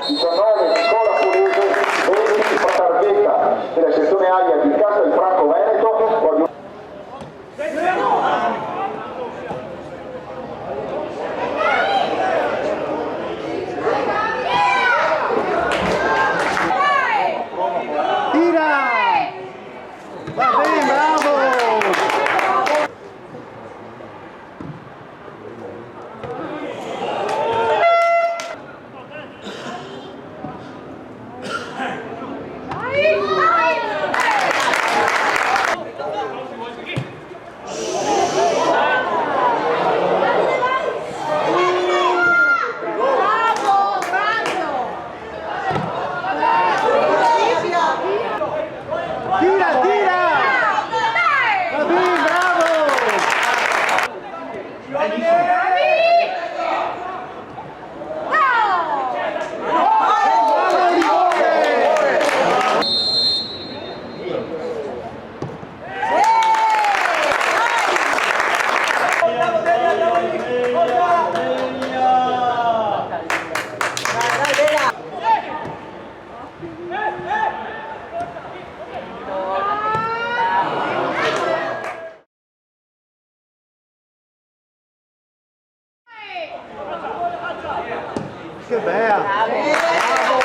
19 S.M.Colle-Opitergina, 20 targhetta della sezione aria di Castelfranco Veneto. Che bella! Bravo!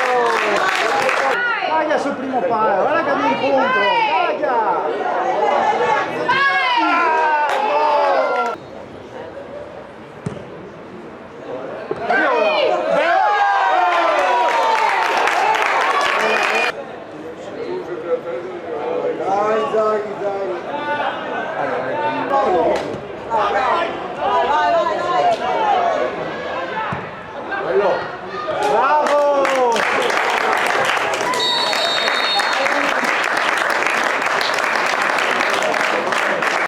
Taglia sul primo palo, guarda che mi incontro! Taglia! Vai,